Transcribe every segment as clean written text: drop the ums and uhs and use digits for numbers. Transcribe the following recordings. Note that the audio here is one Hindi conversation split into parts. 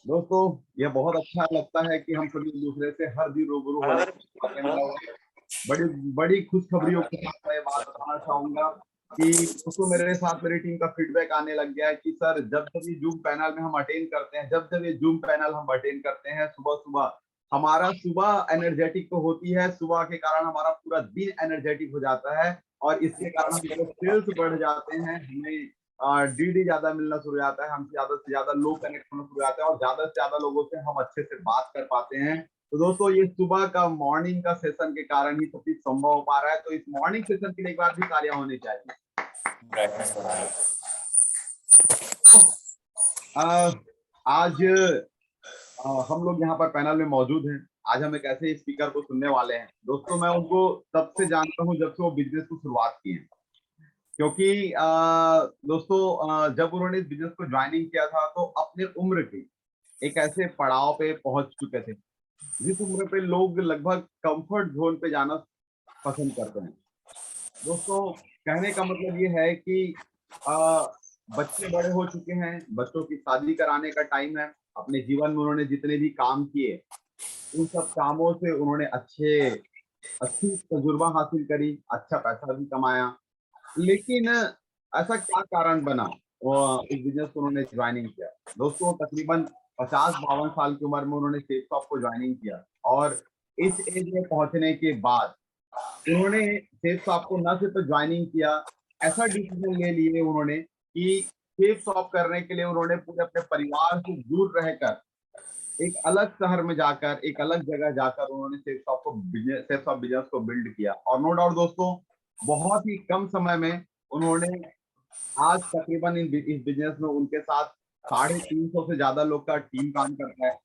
दोस्तों, ये बहुत अच्छा लगता है कि हम सभी एक दूसरे से हर दिन रूबरू होने के मौके मिला हुआ है। बड़ी बड़ी खुशखबरियों के साथ मैं ये बात बताना चाहूंगा कि दोस्तों मेरे साथ मेरी टीम का फीडबैक आने लग गया है कि सर जब जब ये जूम पैनल में हम अटेंड करते हैं, जब जब ये जूम पैनल हम अटेंड करते हैं सुबह सुबह, हमारा सुबह एनर्जेटिक तो होती है, सुबह के कारण हमारा पूरा दिन एनर्जेटिक हो जाता है और इसके कारण हमारे सेल्स बढ़ जाते हैं, हमें डीडी ज्यादा मिलना शुरू हो जाता है, हमसे ज्यादा से ज्यादा लोग कनेक्ट होना शुरू हो जाते हैं और ज्यादा से ज्यादा लोगों से हम अच्छे से बात कर पाते हैं। तो दोस्तों ये सुबह का मॉर्निंग का सेशन के कारण ही सब चीज संभव हो पा रहा है, तो इस मॉर्निंग सेशन के लिए एक बार भी तालियां होनी चाहिए। आज हम लोग यहाँ पर पैनल में मौजूद हैं। आज हम एक ऐसे स्पीकर को सुनने वाले हैं। दोस्तों मैं उनको तब से जानता हूँ जब से वो बिजनेस को शुरुआत किए, क्योंकि दोस्तों जब उन्होंने इस बिजनेस को ज्वाइनिंग किया था तो अपने उम्र के एक ऐसे पड़ाव पे पहुंच चुके थे जिस उम्र पे लोग लगभग कंफर्ट जोन पे जाना पसंद करते हैं। दोस्तों कहने का मतलब ये है कि आ, बच्चे बड़े हो चुके हैं, बच्चों की शादी कराने का टाइम है। अपने जीवन में उन्होंने जितने भी काम किए उन सब कामों से उन्होंने अच्छी तजुर्बा हासिल करी, अच्छा पैसा भी कमाया। लेकिन ऐसा क्या कारण बना वो इस बिजनेस को उन्होंने ज्वाइनिंग किया? दोस्तों तकरीबन 50-52 साल की उम्र में उन्होंने सेल्स शॉप को ज्वाइनिंग किया और इस एज में पहुंचने के बाद उन्होंने सेल्स शॉप को न सिर्फ ज्वाइनिंग किया, ऐसा डिसीजन ले लिए उन्होंने कि सेल्स शॉप करने के लिए उन्होंने पूरे अपने परिवार से दूर रहकर एक अलग शहर में जाकर, एक अलग जगह जाकर उन्होंने सेल्स ऑफ बिजनेस को बिल्ड किया और नो डाउट दोस्तों बहुत ही कम समय में उन्होंने आज तकरीबन इस बिजनेस में उनके साथ 350 से ज्यादा लोग का टीम काम करता है।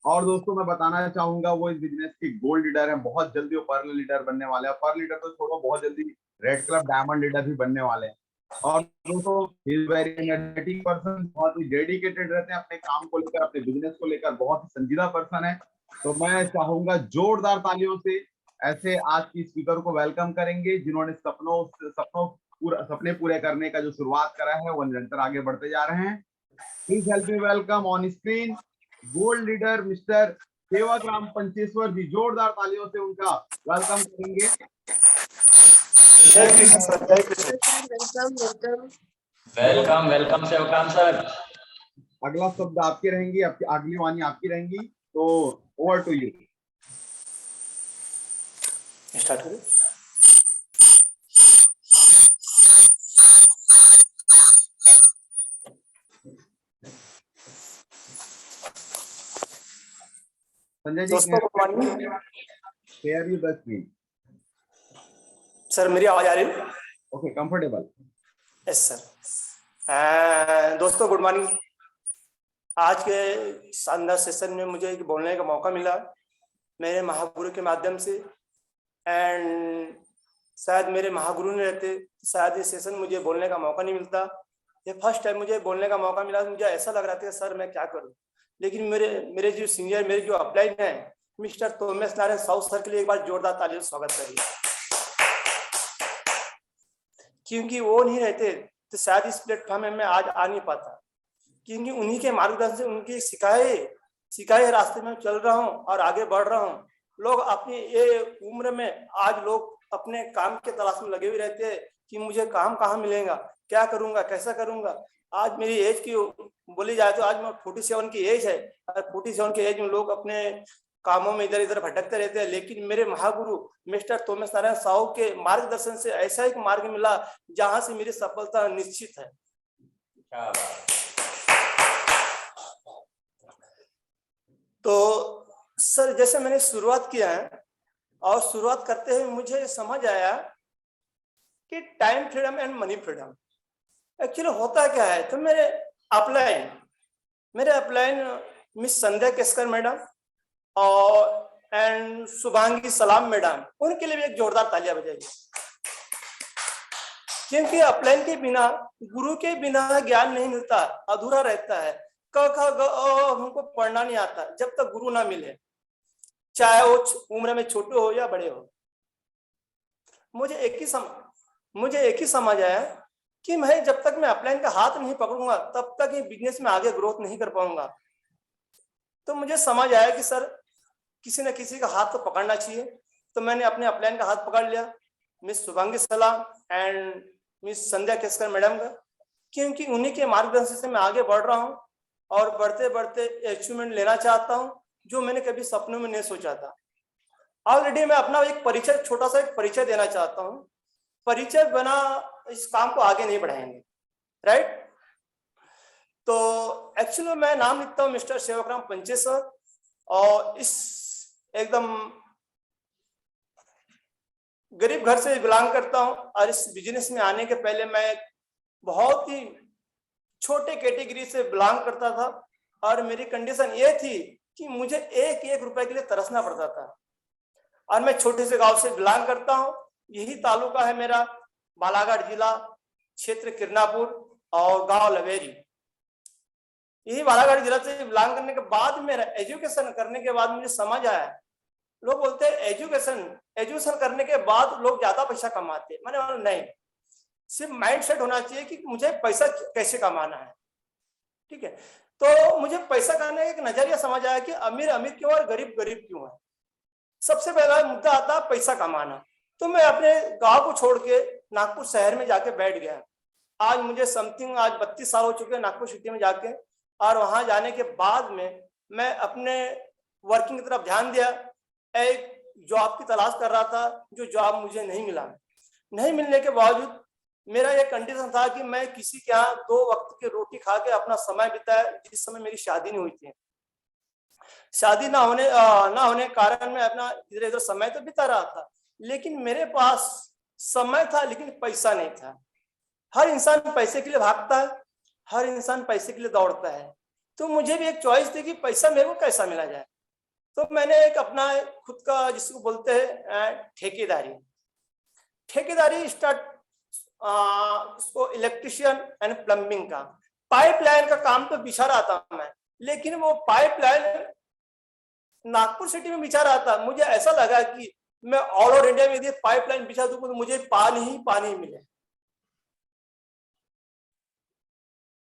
और दोस्तों मैं बताना चाहूंगा वो इस बिजनेस के गोल्ड लीडर हैं। बहुत जल्दी वो पर्ल लीडर बनने वाले हैं। पर्ल लीडर तो छोड़ो, बहुत जल्दी रेड क्लब डायमंड लीडर भी बनने वाले हैं। और दोस्तों he is very energetic person, बहुत ही डेडिकेटेड रहते हैं अपने काम को लेकर, अपने बिजनेस को लेकर, बहुत ही संजीदा पर्सन है। तो मैं चाहूंगा जोरदार तालियों से ऐसे आज की स्पीकर को वेलकम करेंगे जिन्होंने सपने पूरे करने का जो शुरुआत करा है वो निरंतर आगे बढ़ते जा रहे हैं। Please help me welcome on screen gold leader mister Sevagram Pancheshwar ji. जोरदार तालियों से उनका वेलकम करेंगे। Welcome welcome Sevagram sir. अगला शब्द आपकी रहेंगी, आपकी अगली वाणी आपकी रहेंगी, तो ओवर टू यू। स्टार्ट करें। संजय जी दोस्तों good morning share you the screen. Sir, मेरी आवाज आ रही है? Okay, comfortable. Yes sir. दोस्तों गुड मॉर्निंग। आज के शानदार सेशन में मुझे बोलने का मौका मिला मेरे महागुरु के माध्यम से, एंड शायद मेरे महागुरु नहीं रहते शायद ये सेशन मुझे बोलने का मौका नहीं मिलता। ये फर्स्ट टाइम मुझे बोलने का मौका मिला। मुझे ऐसा लग रहा था सर मैं क्या करूं, लेकिन मेरे जो सीनियर, मेरे जो अपलाइन है मिस्टर तोमेश नारायण साहू सर के लिए एक बार जोरदार तालियों से स्वागत करिए, क्योंकि वो नहीं रहते तो शायद इस प्लेटफॉर्म में मैं आज आ नहीं पाता। क्योंकि उन्हीं के मार्गदर्शन से, उनकी सिखाए रास्ते में चल रहा हूँ और आगे बढ़ रहा हूँ। लोग अपनी ये उम्र में आज लोग अपने काम के तलाश में लगे हुए रहते हैं कि मुझे काम कहाँ मिलेगा, क्या करूंगा, कैसा करूंगा। आज मेरी एज की बोली जाए तो आज मैं 47 की एज है और 47 की एज में लोग अपने कामों में इधर इधर भटकते रहते हैं, लेकिन मेरे महागुरु मिस्टर तोमेश नारायण साहू के मार्गदर्शन से ऐसा एक मार्ग मिला जहां से मेरी सफलता निश्चित है। तो सर जैसे मैंने शुरुआत किया है और शुरुआत करते हुए मुझे समझ आया कि time freedom and money freedom actually होता क्या है। तो मेरे अपलाइन मिस संध्या केसकर मैडम और एंड शुभांगी सलाम मैडम, उनके लिए भी एक जोरदार तालियां बजाइए, क्योंकि अपलाइन के बिना, गुरु के बिना ज्ञान नहीं मिलता, अधूरा रहता है। क ख ग हमको पढ़ना नहीं आता जब तक गुरु ना मिले, चाहे वो उम्र में छोटे हो या बड़े हो। मुझे एक ही समझ आया कि मैं जब तक मैं अपलाइन का हाथ नहीं पकड़ूंगा तब तक ये बिजनेस में आगे ग्रोथ नहीं कर पाऊंगा। तो मुझे समझ आया कि सर किसी न किसी का हाथ तो पकड़ना चाहिए। तो मैंने अपने अपलाइन का हाथ पकड़ लिया, मिस शुभांगी सलाम and miss Sandhya Keskar madam का, क्योंकि उन्हीं के मार्गदर्शन से मैं आगे बढ़ रहा हूँ और बढ़ते बढ़ते अचीवमेंट लेना चाहता हूँ जो मैंने कभी सपनों में नहीं सोचा था। ऑलरेडी मैं अपना एक परिचय, छोटा सा एक परिचय देना चाहता हूँ। परिचय बना इस काम को आगे नहीं बढ़ाएंगे, राइट। तो एक्चुअली मैं नाम लिखता हूँ मिस्टर सेवकराम पंचे सर, और इस एकदम गरीब घर से बिलोंग करता हूँ। और इस बिजनेस में आने के पहले मैं बहुत ही छोटे कैटेगरी से बिलोंग करता था, और मेरी कंडीशन ये थी कि मुझे एक एक रुपए के लिए तरसना पड़ता था। और मैं छोटे से गांव से बिलोंग करता हूँ, यही तालुका है मेरा, बालाघाट जिला, क्षेत्र किरनापुर और गांव लवेरी। यही बालाघाट जिला से बिलोंग करने के बाद मेरा एजुकेशन करने के बाद मुझे समझ आया, लोग बोलते हैं एजुकेशन करने के बाद लोग ज्यादा पैसा कमाते हैं। मैंने नहीं, सिर्फ माइंड सेट होना चाहिए कि मुझे पैसा कैसे कमाना है, ठीक है। तो मुझे पैसा कमाने का एक नजरिया समझ आया कि अमीर अमीर क्यों और गरीब गरीब क्यों है। सबसे पहला मुद्दा आता है पैसा कमाना। तो मैं अपने गांव को छोड़ के नागपुर शहर में जाके बैठ गया। आज मुझे समथिंग आज 32 साल हो चुके हैं नागपुर सिटी में जाके, और वहां जाने के बाद में मैं अपने वर्किंग की तरफ ध्यान दिया। एक जॉब की तलाश कर रहा था, जो जॉब मुझे नहीं मिला। नहीं मिलने के बावजूद मेरा ये कंडीशन था कि मैं किसी के यहाँ 2 वक्त की रोटी खा के अपना समय बिताया। जिस समय मेरी शादी नहीं हुई थी, शादी ना होने के कारण मैं अपना इधर इधर समय तो बिता रहा था, लेकिन मेरे पास समय था लेकिन पैसा नहीं था। हर इंसान पैसे के लिए भागता है, हर इंसान पैसे के लिए दौड़ता है। तो मुझे भी एक चॉइस थी कि पैसा मेरे को कैसा मिला जाए। तो मैंने एक अपना खुद का, जिसको बोलते हैं ठेकेदारी स्टार्ट, उसको इलेक्ट्रिशियन एंड प्लम्बिंग का, पाइपलाइन का काम तो बिछा रहा था मैं। लेकिन वो पाइपलाइन नागपुर सिटी में बिछा रहा था। मुझे ऐसा लगा कि मैं ऑल ओवर इंडिया में यदि पाइपलाइन बिछा दूं तो मुझे पानी ही पानी मिले।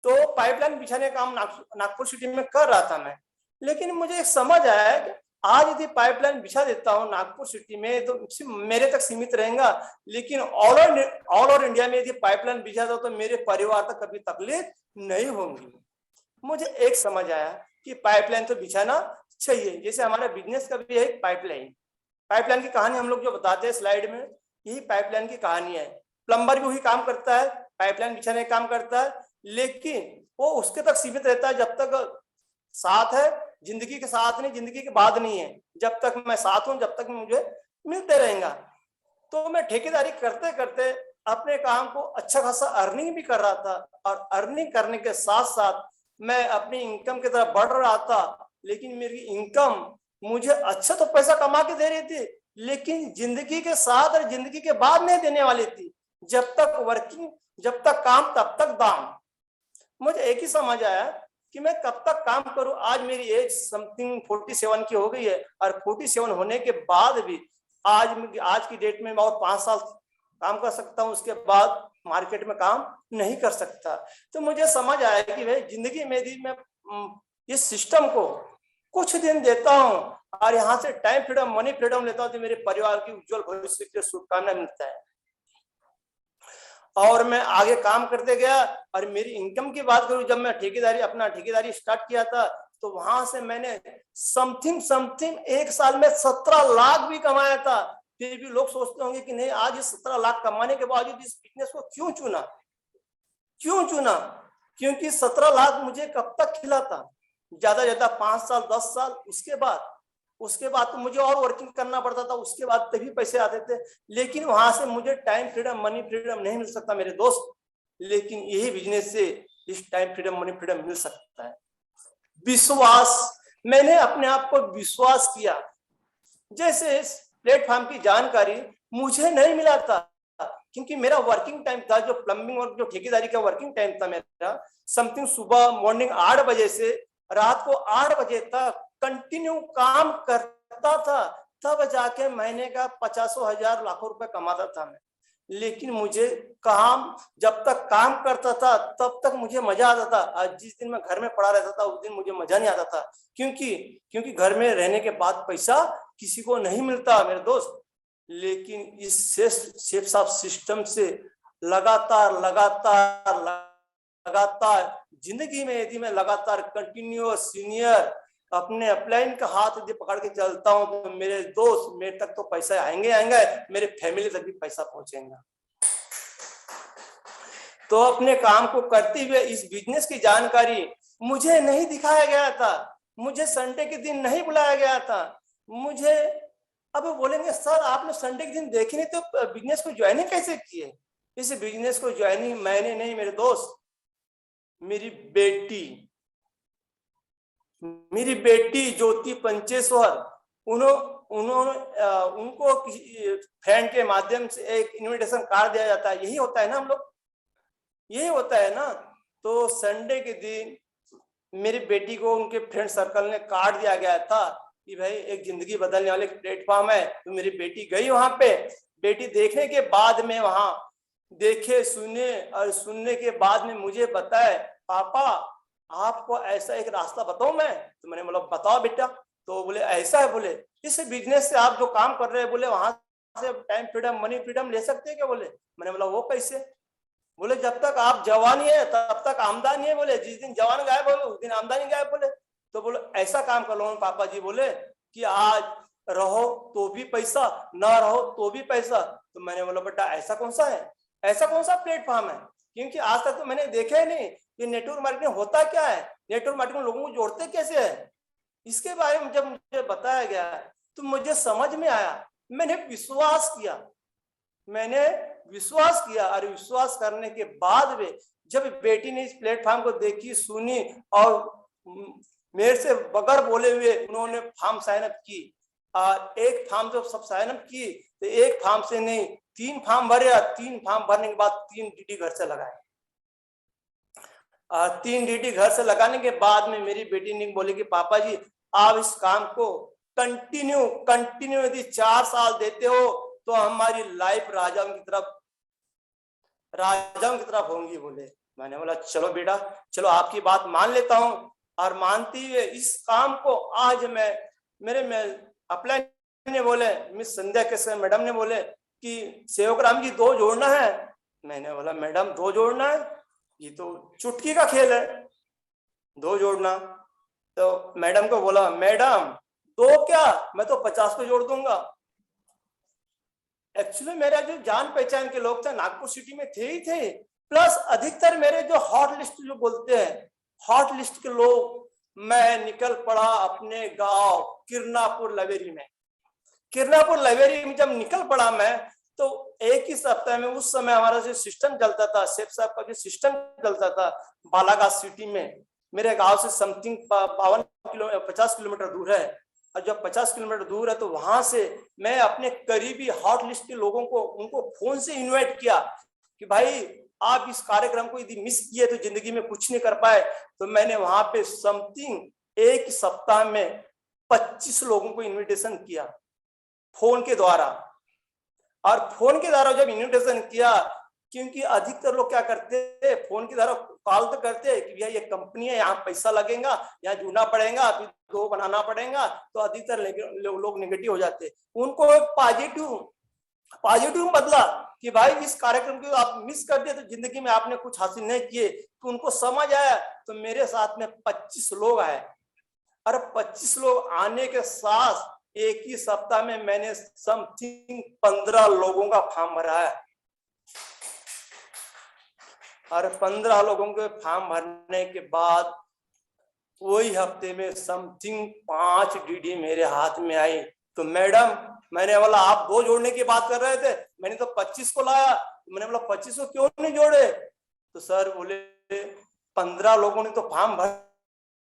तो पाइपलाइन बिछाने का काम नागपुर सिटी में कर रहा था मैं। लेकिन मुझे समझ आया कि आज यदि पाइपलाइन बिछा देता हूं नागपुर सिटी में तो मेरे तक सीमित रहेगा, लेकिन ऑल ओवर इंडिया में यदि पाइपलाइन बिछा दो तो मेरे परिवार तक कभी तकलीफ नहीं होगी। मुझे एक समझ आया कि पाइपलाइन तो बिछाना चाहिए। जैसे हमारा बिजनेस का भी है पाइपलाइन की कहानी हम लोग जो बताते हैं स्लाइड में, यही पाइपलाइन की कहानी है। प्लम्बर भी वही काम करता है, पाइपलाइन बिछाने का काम करता है, लेकिन वो उसके तक सीमित रहता है जब तक साथ है। जिंदगी के साथ नहीं, जिंदगी के बाद नहीं है। जब तक मैं साथ हूं, जब तक मुझे मिलते रहेगा। तो मैं ठेकेदारी करते करते अपने काम को अच्छा खासा अर्निंग भी कर रहा था, और अर्निंग करने के साथ साथ मैं अपनी इनकम की तरफ बढ़ रहा था। लेकिन मेरी इनकम मुझे अच्छा तो पैसा कमा के दे रही थी, लेकिन जिंदगी के साथ और जिंदगी के बाद नहीं देने वाली थी। जब तक वर्किंग, जब तक काम तब तक दाम। मुझे एक ही समझ आया कि मैं कब तक काम करूं। आज मेरी एज समथिंग 47 की हो गई है, और 47 होने के बाद भी आज की डेट में मैं और 5 साल काम कर सकता हूं, उसके बाद मार्केट में काम नहीं कर सकता। तो मुझे समझ आया कि भाई जिंदगी में यदि मैं इस सिस्टम को कुछ दिन देता हूं और यहाँ से टाइम फ्रीडम, मनी फ्रीडम लेता हूं, तो मेरे परिवार की उज्जवल भविष्य के लिए शुभकामना मिलता है। और मैं आगे काम करते गया। और मेरी इनकम की बात करूं, जब मैं अपना ठेकेदारी स्टार्ट किया था, तो वहां से मैंने समथिंग एक साल में 17 लाख भी कमाया था। फिर भी लोग सोचते होंगे कि नहीं, आज इस 17 लाख कमाने के बावजूद इस बिजनेस को क्यों चुना। क्योंकि 17 लाख मुझे कब तक खिला था, ज्यादा 5 साल 10 साल। उसके बाद तो मुझे और वर्किंग करना पड़ता था, उसके बाद तभी पैसे आते थे। लेकिन वहां से मुझे टाइम फ्रीडम, मनी फ्रीडम नहीं मिल सकता मेरे दोस्त। लेकिन यही बिजनेस से इस टाइम फ्रीडम, मनी फ्रीडम मिल सकता है। विश्वास, मैंने अपने आप पर विश्वास किया। जैसे इस प्लेटफॉर्म की जानकारी मुझे नहीं मिला था, क्योंकि मेरा वर्किंग टाइम था, जो प्लम्बिंग और जो ठेकेदारी का वर्किंग टाइम था मेरा, समथिंग सुबह मॉर्निंग 8 बजे से रात को 8 बजे तक कंटिन्यू काम करता था। तब जाके महीने का 50,000 लाखों रुपए कमाता था मैं। लेकिन मुझे काम, जब तक काम करता था तब तक मुझे मजा आता था। आज जिस दिन मैं घर में पड़ा रहता था उस दिन मुझे मजा नहीं आता था। क्योंकि घर में रहने के बाद पैसा किसी को नहीं मिलता मेरे दोस्त। लेकिन इस शेप्स ऑफ सिस्टम से लगातार लगातार लगातार जिंदगी में यदि मैं लगातार कंटिन्यूअस सीनियर अपने अपलाइन का हाथ यदि पकड़ के चलता हूं तो मेरे दोस्त, मेरे तक तो पैसा आएंगे आएंगे, मेरे फैमिली तक भी पैसा पहुंचेगा। तो अपने काम को करते हुए इस बिजनेस की जानकारी मुझे नहीं दिखाया गया था, मुझे संडे के दिन नहीं बुलाया गया था। मुझे अब बोलेंगे सर आपने संडे के दिन देखे नहीं तो बिजनेस को ज्वाइनिंग कैसे किए? इस बिजनेस को ज्वाइनिंग मैंने नहीं, मेरे दोस्त, मेरी बेटी ज्योति पंचेश्वर, उनको किसी फ्रेंड के माध्यम से एक इनविटेशन कार्ड दिया जाता है। यही होता है ना हम लोग, यही होता है ना। तो संडे के दिन मेरी बेटी को उनके फ्रेंड सर्कल ने कार्ड दिया गया था कि भाई एक जिंदगी बदलने वाले प्लेटफॉर्म है। तो मेरी बेटी गई वहां पे। बेटी देखने के बाद में वहां देखे सुने और सुनने के बाद में मुझे बताए पापा आपको ऐसा एक रास्ता बताऊं मैं? तो मैंने बोला बताओ बेटा। तो बोले ऐसा है, बोले इस बिजनेस से आप जो काम कर रहे हैं बोले वहां से टाइम फ्रीडम, मनी फ्रीडम ले सकते हैं क्या? बोले। मैंने बोला वो कैसे? बोले जब तक आप जवानी है तब तक आमदनी है, बोले जिस दिन जवान गायब हो उस दिन आमदनी गायब। बोले तो बोले ऐसा काम कर लो पापा जी, बोले कि आज रहो तो भी पैसा, ना रहो तो भी पैसा। तो मैंने बोला बेटा ऐसा कौन सा है, ऐसा कौन सा प्लेटफॉर्म है? क्योंकि आज तक तो मैंने देखा ही नहीं ये नेटवर्क मार्केटिंग होता क्या है, नेटवर्क मार्केटिंग लोगों को जोड़ते कैसे है। इसके बारे में जब मुझे बताया गया तो मुझे समझ में आया, मैंने विश्वास किया और विश्वास करने के बाद में जब बेटी ने इस प्लेटफॉर्म को देखी सुनी और मेरे से बगैर बोले हुए उन्होंने फॉर्म साइन अप की। और एक फॉर्म जब सब साइन अप की तो एक फॉर्म से नहीं 3 फॉर्म भरे। 3 फॉर्म भरने के बाद 3 डीडी घर से लगाए। 3 डीडी घर से लगाने के बाद में मेरी बेटी ने बोली कि पापा जी आप इस काम को कंटिन्यू यदि 4 साल देते हो तो हमारी लाइफ राजाओं की तरफ होंगी। बोले। मैंने बोला चलो बेटा, चलो आपकी बात मान लेता हूं। और मानती हुए इस काम को आज मेरे अप्लाई ने बोले, मिस संध्या केसर मैडम ने बोले कि सेवक राम जी 2 जोड़ना है। मैंने बोला मैडम 2 जोड़ना है, ये तो चुटकी का खेल है 2 जोड़ना। तो मैडम को बोला मैडम 2 क्या, मैं तो 50 पे जोड़ दूंगा। एक्चुअली मेरा जो जान पहचान के लोग थे नागपुर सिटी में थे ही थे, प्लस अधिकतर मेरे जो हॉट लिस्ट जो बोलते हैं हॉट लिस्ट के लोग। मैं निकल पड़ा अपने गांव किरनापुर लवेरी में जब निकल पड़ा मैं, तो एक ही सप्ताह में उस समय हमारा जो सिस्टम चलता था, शेफ साहब का जो सिस्टम चलता था बालाघाट सिटी में, मेरे गांव से समथिंग 50 किलोमीटर दूर है। और जब 50 किलोमीटर दूर है तो वहां से मैं अपने करीबी हॉट लिस्ट के लोगों को उनको फोन से इनवाइट किया कि भाई आप इस कार्यक्रम को यदि मिस किए तो जिंदगी में कुछ नहीं कर पाए। तो मैंने वहां पे समथिंग एक सप्ताह में 25 लोगों को इनविटेशन किया फोन के द्वारा। और फोन के द्वारा जब इन्विटेशन किया, क्योंकि अधिकतर लोग क्या करते हैं फोन के द्वारा कॉल तो करते हैं कि भैया ये कंपनी है, यहाँ पैसा लगेगा, यहाँ जुड़ना पड़ेगा, फिर 2 बनाना पड़ेगा। तो अधिकतर लोग नेगेटिव हो जाते हैं। उनको एक पॉजिटिव बदला कि भाई इस कार्यक्रम को आप मिस कर दिए तो जिंदगी में आपने कुछ हासिल नहीं किए। तो उनको समझ आया। तो मेरे साथ में 25 लोग आए और 25 लोग आने के साथ एक ही सप्ताह में मैंने समथिंग 15 लोगों का फॉर्म भरा है। और 15 लोगों के फॉर्म भरने के बाद वही हफ्ते में समथिंग 5 डीडी मेरे हाथ में आई। तो मैडम, मैंने बोला आप 2 जोड़ने की बात कर रहे थे, मैंने तो 25 को लाया। मैंने बोला 25 को क्यों नहीं जोड़े? तो सर बोले 15 लोगों ने तो फॉर्म भर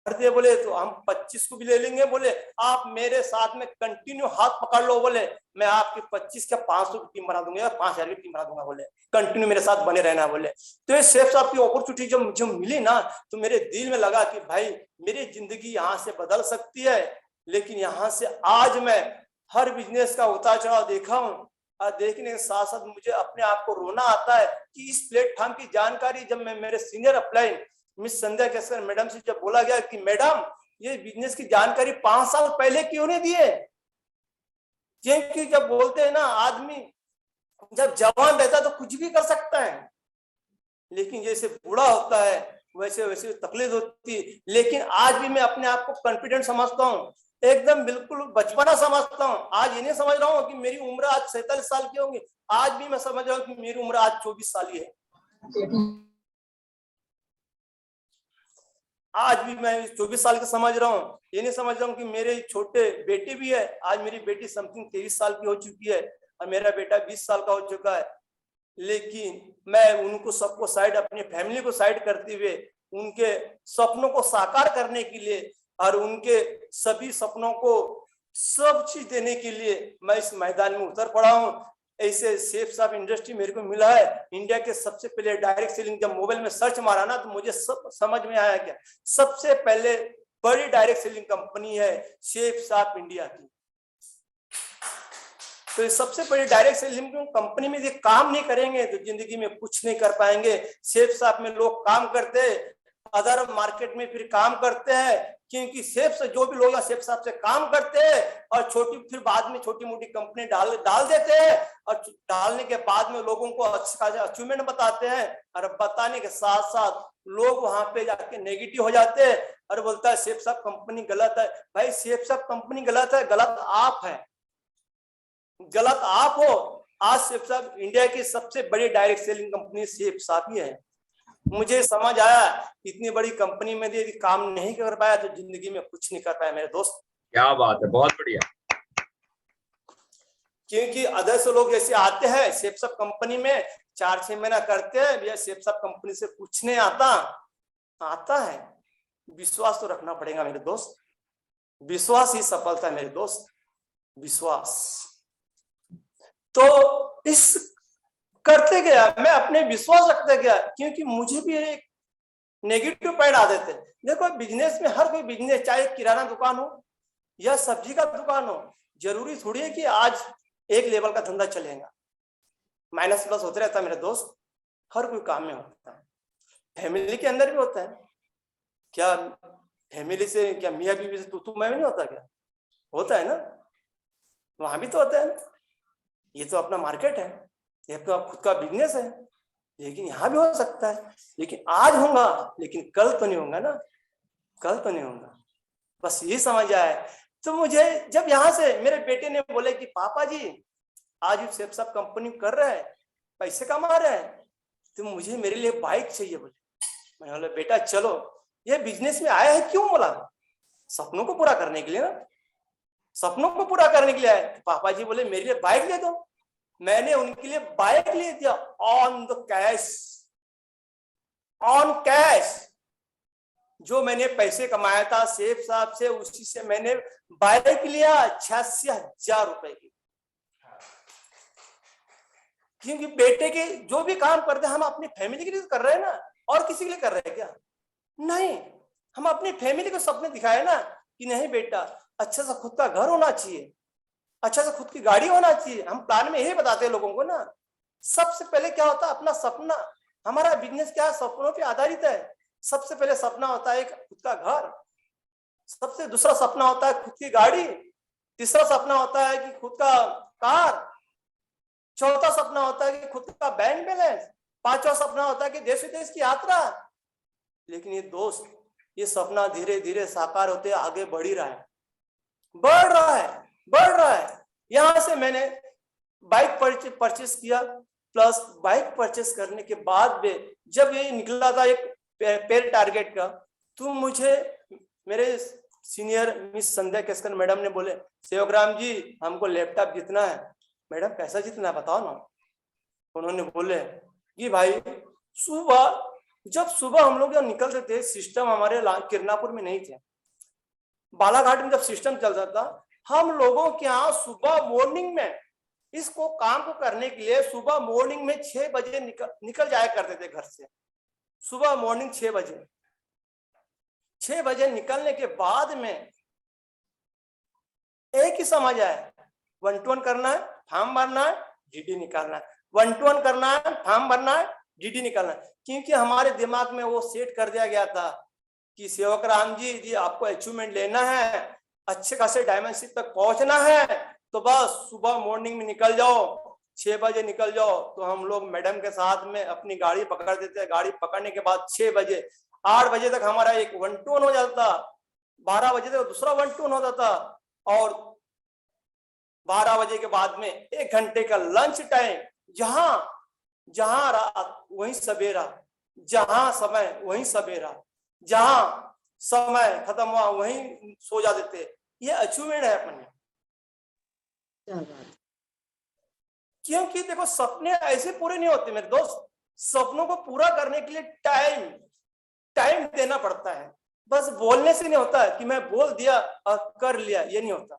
दिए, बोले तो हम 25 को भी ले लेंगे। बोले आप मेरे साथ में कंटिन्यू हाथ पकड़ लो, बोले मैं आपकी 25 का 500 की टीम बना दूंगा, 5000 की टीम बना दूंगा। बोले कंटिन्यू मेरे साथ बने रहना। बोले तो ये शेफ साहब की अपॉर्चुनिटी जब मुझे मिली ना, तो मेरे दिल में लगा कि भाई मेरी जिंदगी यहाँ से बदल सकती है। लेकिन यहाँ से आज मैं हर बिजनेस का उतार चढ़ाव देखा हूँ। और देखने के साथ साथ मुझे अपने आप को रोना आता है कि इस प्लेटफॉर्म की जानकारी जब मैं मेरे सीनियर अपलाइन मिस संध्या केसकर मैडम से जब बोला गया कि मैडम ये बिजनेस की जानकारी 5 साल पहले क्यों नहीं दिए, क्योंकि जब बोलते हैं ना आदमी जब जवान रहता है तो कुछ भी कर सकता है, लेकिन जैसे बूढ़ा होता है वैसे वैसे तकलीफ होती है। लेकिन आज भी मैं अपने आप को कॉन्फिडेंट समझता हूँ, एकदम बिल्कुल बचपना समझता हूँ। आज ये नहीं समझ रहा हूँ कि मेरी उम्र आज 47 साल की होगी, आज भी मैं समझ रहा हूँ कि मेरी उम्र आज 24 साल ही है। आज भी मैं 24 साल का समझ रहा हूँ, ये नहीं समझ रहा हूँ कि मेरे छोटे बेटे भी है। आज मेरी बेटी समथिंग 23 साल की हो चुकी है और मेरा बेटा 20 साल का हो चुका है। लेकिन मैं उनको सबको साइड, अपनी फैमिली को साइड करते हुए उनके सपनों को साकार करने के लिए और उनके सभी सपनों को सब चीज देने के लिए मैं इस मैदान में उतर पड़ा हूँ। ऐसे सेफ साफ इंडस्ट्री मेरे को मिला है। इंडिया के सबसे पहले डायरेक्ट सेलिंग, जब मोबाइल में सर्च मारा ना तो मुझे सब समझ में आया क्या सबसे पहले बड़ी डायरेक्ट सेलिंग कंपनी है सेफ साफ इंडिया की। तो सबसे बड़ी डायरेक्ट सेलिंग कंपनी में ये काम नहीं करेंगे तो जिंदगी में कुछ नहीं कर पाएंगे। सेफ साफ में लोग काम करते हैं, अदर मार्केट में फिर काम करते हैं, क्योंकि सेफ से जो भी लोग सेफ साफ से काम करते हैं और छोटी फिर बाद में छोटी मोटी कंपनी डाल देते हैं और डालने के बाद में लोगों को अच्छा अचीवमेंट बताते हैं और बताने के साथ साथ लोग वहां पे जाके नेगेटिव हो जाते हैं और बोलता है सेफ साफ कंपनी गलत है। भाई सेफ साफ कंपनी गलत है, गलत आप है, गलत आप हो। आज सेफ साफ इंडिया की सबसे बड़ी डायरेक्ट सेलिंग कंपनी सेफ साफ ही है। मुझे समझ आया इतनी बड़ी कंपनी में यदि काम नहीं कर पाया तो जिंदगी में कुछ नहीं कर पाया मेरे दोस्त। क्या बात है, बहुत बढ़िया। क्योंकि अदर से लोग ऐसे आते हैं सेफ साफ कंपनी में 4-6 महीना करते हैं, भैया सेफ साफ कंपनी से कुछ नहीं आता है। विश्वास तो रखना पड़ेगा मेरे दोस्त, विश्वास ही सफलता है मेरे दोस्त, विश्वास। तो इस करते गया, मैं अपने विश्वास रखते गया, क्योंकि मुझे भी एक नेगेटिव पॉइंट आ देते। देखो बिजनेस में हर कोई बिजनेस, चाहे किराना दुकान हो या सब्जी का दुकान हो, जरूरी थोड़ी है कि आज एक लेवल का धंधा चलेगा, माइनस प्लस होते रहता है मेरे दोस्त। हर कोई काम में होता है, फैमिली के अंदर भी होता है। क्या फैमिली से, क्या मियाँ बीवी से तू मैं नहीं होता क्या? होता है ना, वहां भी तो होता है ना। ये तो अपना मार्केट है, ये अपना खुद का बिजनेस है, लेकिन यहाँ भी हो सकता है। लेकिन आज होगा, लेकिन कल तो नहीं होगा ना, कल तो नहीं होगा। बस ये समझ आए। तो मुझे जब यहाँ से मेरे बेटे ने बोले कि पापा जी आज सेफ साफ कंपनी कर रहे हैं, पैसे कमा रहे हैं, तो मुझे मेरे लिए बाइक चाहिए। बोले, मैं बोला बेटा चलो, ये बिजनेस में आया है क्यों? बोला सपनों को पूरा करने के लिए ना, सपनों को पूरा करने के लिए आए। पापा जी बोले मेरे लिए बाइक ले दो। मैंने उनके लिए बाइक ले दिया on the cash, on cash. जो मैंने पैसे कमाया था सेफ साहब से, उसी से मैंने बाइक लिया 86,000 रुपए की। क्योंकि बेटे के जो भी काम करते हैं हम अपनी फैमिली के लिए कर रहे हैं ना, और किसी के लिए कर रहे हैं क्या? नहीं, हम अपनी फैमिली को सपने दिखाए ना कि नहीं बेटा अच्छा सा खुद का घर होना चाहिए, अच्छा सा खुद की गाड़ी होना चाहिए। हम प्लान में यही बताते हैं लोगों को ना। सबसे पहले क्या होता है अपना सपना। हमारा बिजनेस क्या है? सपनों पे आधारित है। सबसे पहले सपना होता है खुद का घर, सबसे दूसरा सपना होता है खुद की गाड़ी, तीसरा सपना होता है कि खुद का कार, चौथा सपना होता है कि खुद का बैंक बैलेंस, पांचवा सपना होता है कि देश विदेश की यात्रा। लेकिन ये दोस्त, ये सपना धीरे धीरे साकार होते आगे बढ़ ही रहा है, बढ़ रहा है। यहां से मैंने बाइक परचेस किया, प्लस बाइक परचेस करने के बाद में जब ये निकला था एक पेर टारगेट का, तो मुझे मेरे सीनियर मिस संध्या केसकर मैडम ने बोले सेवकराम जी हमको लैपटॉप जीतना है। मैडम कैसा जीतना है बताओ ना। उन्होंने बोले कि भाई जब सुबह हम लोग निकलते थे, सिस्टम हमारे किरनापुर में नहीं थे, बालाघाट में जब सिस्टम चलता था, हम लोगों के यहाँ सुबह मॉर्निंग में इसको काम को करने के लिए सुबह मॉर्निंग में 6 बजे निकल जाया करते थे घर से। सुबह मॉर्निंग 6 बजे निकलने के बाद में एक ही समझ आए, 1-to-1 करना है, फॉर्म भरना है, डीडी निकालना है, 1 to 1 करना है, फॉर्म भरना है, डीडी निकालना है। क्योंकि हमारे दिमाग में वो सेट कर दिया गया था कि सेवक राम जी आपको अचीवमेंट लेना है, अच्छे खासे डायमेंशन तक पहुंचना है, तो बस सुबह मॉर्निंग में निकल जाओ, 6 बजे निकल जाओ। तो हम लोग मैडम के साथ में अपनी गाड़ी पकड़ देते, गाड़ी पकड़ने के बाद 6 बजे 8 बजे तक हमारा एक 1 to 1 हो जाता, 12 बजे तक दूसरा 1 to 1 होता था, और 12 बजे के बाद में 1 घंटे का लंच टाइम, जहां रात वहीं सवेरा, जहां समय वहीं सवेरा, जहां समय खत्म हुआ वहीं सो जाते थे। ये अचीवमेंट है अपने। क्योंकि देखो सपने ऐसे पूरे नहीं होते मेरे दोस्त, सपनों को पूरा करने के लिए टाइम देना पड़ता है। बस बोलने से नहीं होता है कि मैं बोल दिया और कर लिया, ये नहीं होता,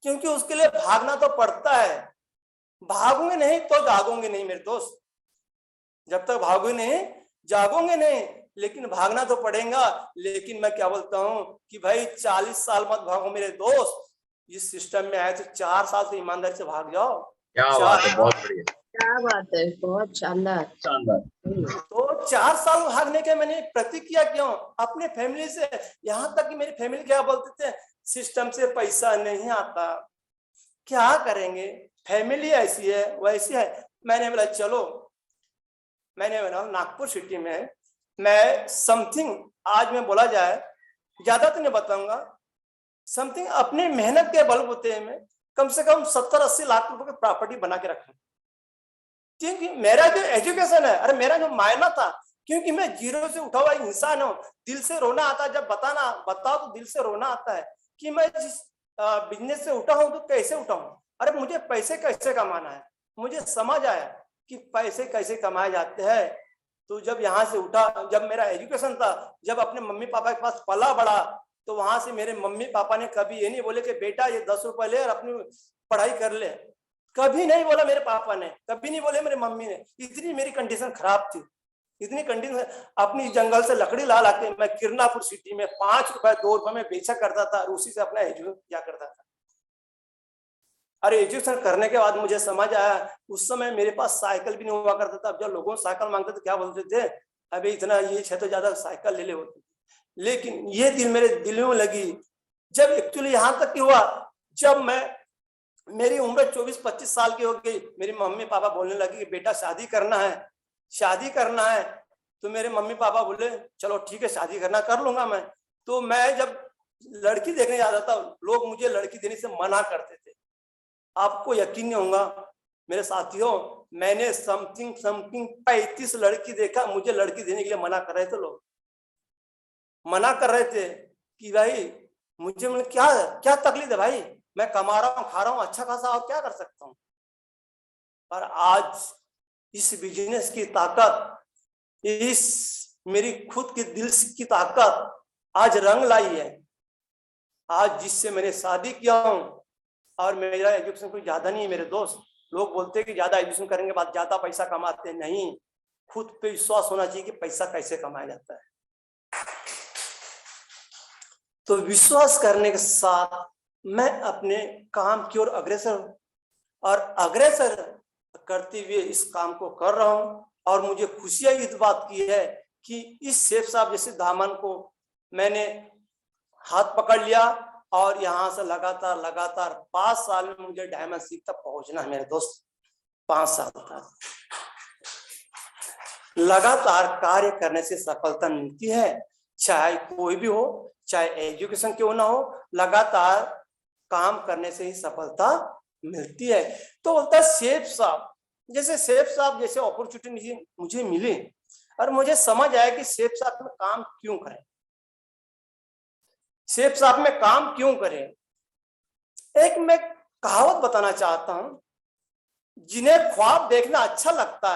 क्योंकि उसके लिए भागना तो पड़ता है। भागोगे नहीं तो जागोगे नहीं मेरे दोस्त, जब तक भागोगे नहीं जागोगे नहीं, लेकिन भागना तो पड़ेगा। लेकिन मैं क्या बोलता हूं कि भाई 40 साल मत भागो मेरे दोस्त, इस सिस्टम में आए तो 4 साल तो ईमानदारी से भाग जाओ। क्या बात है, बहुत बढ़िया, क्या बात है, बहुत शानदार। तो 4 साल भागने के मैंने प्रतिक्रिया क्यों अपने फैमिली से, यहाँ तक कि मेरी फैमिली क्या बोलते थे, सिस्टम से पैसा नहीं आता, क्या करेंगे, फैमिली ऐसी है वैसी है। मैंने बोला चलो, मैंने बोला नागपुर सिटी में मैं समथिंग, आज में बोला जाए ज्यादा तो नहीं बताऊंगा, समथिंग अपने मेहनत के बलबूते में कम से कम 70-80 लाख रुपए की प्रॉपर्टी बना के रखा। क्योंकि मेरा जो एजुकेशन है, अरे मेरा जो मायना था, क्योंकि मैं जीरो से उठा हुआ इंसान हूँ, दिल से रोना आता है, जब बताओ तो दिल से रोना आता है कि मैं जिस बिजनेस से उठा हूँ तो कैसे उठा हूँ। अरे मुझे पैसे कैसे कमाना है, मुझे समझ आया कि पैसे कैसे कमाए जाते हैं। तो जब यहाँ से उठा, जब मेरा एजुकेशन था, जब अपने मम्मी पापा के पास पला बड़ा, तो वहां से मेरे मम्मी पापा ने कभी ये नहीं बोले कि बेटा ये 10 रुपए ले और अपनी पढ़ाई कर ले, कभी नहीं बोला मेरे पापा ने, कभी नहीं बोले मेरे मम्मी ने। इतनी मेरी कंडीशन खराब थी, इतनी कंडीशन, अपनी जंगल से लकड़ी ला के मैं किरनापुर सिटी में 5 रुपए 2 रुपए में बेचा करता था, और उसी से अपना एजुकेशन किया करता था। अरे एजुकेशन करने के बाद मुझे समझ आया, उस समय मेरे पास साइकिल भी नहीं हुआ करता था। जब लोगों साइकिल मांगते तो क्या बोलते थे, अभी इतना ये है तो ज्यादा साइकिल ले ले होती। लेकिन ये दिल मेरे दिल में लगी, जब एक्चुअली यहाँ तक की हुआ, जब मेरी उम्र 24-25 साल की हो गई, मेरी मम्मी पापा बोलने लगे कि बेटा शादी करना है। तो मेरे मम्मी पापा बोले चलो ठीक है शादी करना, कर लूंगा मैं। तो मैं जब लड़की देखने जाता था, लोग मुझे लड़की देने से मना करते थे। आपको यकीन नहीं होगा मेरे साथियों, मैंने समथिंग 35 लड़की देखा, मुझे लड़की देने के लिए मना कर रहे थे, लोग मना कर रहे थे कि भाई मुझे क्या तकलीफ है भाई, मैं कमा रहा हूँ, खा रहा हूँ अच्छा खासा, और क्या कर सकता हूँ। पर आज इस बिजनेस की ताकत, इस मेरी खुद की दिल की ताकत आज रंग लाई है। आज जिससे मैंने शादी किया हूँ, और मेरा एजुकेशन कोई ज्यादा नहीं है मेरे दोस्त। लोग बोलते हैं कि ज्यादा एजुकेशन करेंगे बाद ज्यादा पैसा कमाते, नहीं, खुद पे विश्वास होना चाहिए कि पैसा कैसे कमाया जाता है। तो विश्वास करने के साथ मैं अपने काम की ओर अग्रसर करते हुए इस काम को कर रहा हूं। और मुझे खुशियां इस बात की है कि इस शेख साहब जैसे दामन को मैंने हाथ पकड़ लिया, और यहाँ से लगातार 5 साल में मुझे डायमंड सीख तक पहुंचना है मेरे दोस्त। 5 साल तक लगातार कार्य करने से सफलता मिलती है, चाहे कोई भी हो, चाहे एजुकेशन क्यों ना हो, लगातार काम करने से ही सफलता मिलती है। तो बोलता है सेठ साहब जैसे अपॉर्चुनिटी मुझे मिली, और मुझे समझ आया कि सेठ साहब में काम क्यों करें, सेठ साहब में काम क्यों करें। एक मैं कहावत बताना चाहता हूं, जिन्हें ख्वाब देखना अच्छा लगता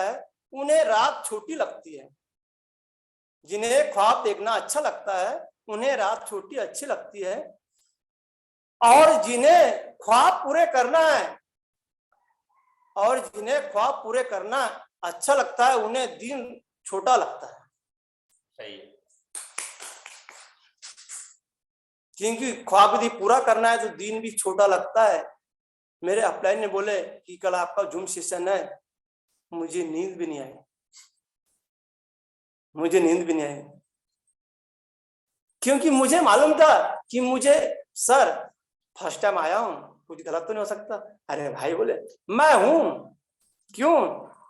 है उन्हें रात छोटी लगती है। जिन्हें ख्वाब देखना अच्छा लगता है उन्हें रात छोटी अच्छी लगती है, और जिन्हें ख्वाब पूरे करना अच्छा लगता है उन्हें दिन छोटा लगता है। सही है। क्योंकि ख्वाब यदि पूरा करना है तो दिन भी छोटा लगता है। मेरे अपलाइन ने बोले कि कल आपका जूम सेशन है, मुझे नींद भी नहीं आई, मुझे नींद भी नहीं आई, क्योंकि मुझे मालूम था कि मुझे सर फर्स्ट टाइम आया हूं, कुछ गलत तो नहीं हो सकता। अरे भाई बोले मैं हूं, क्यों,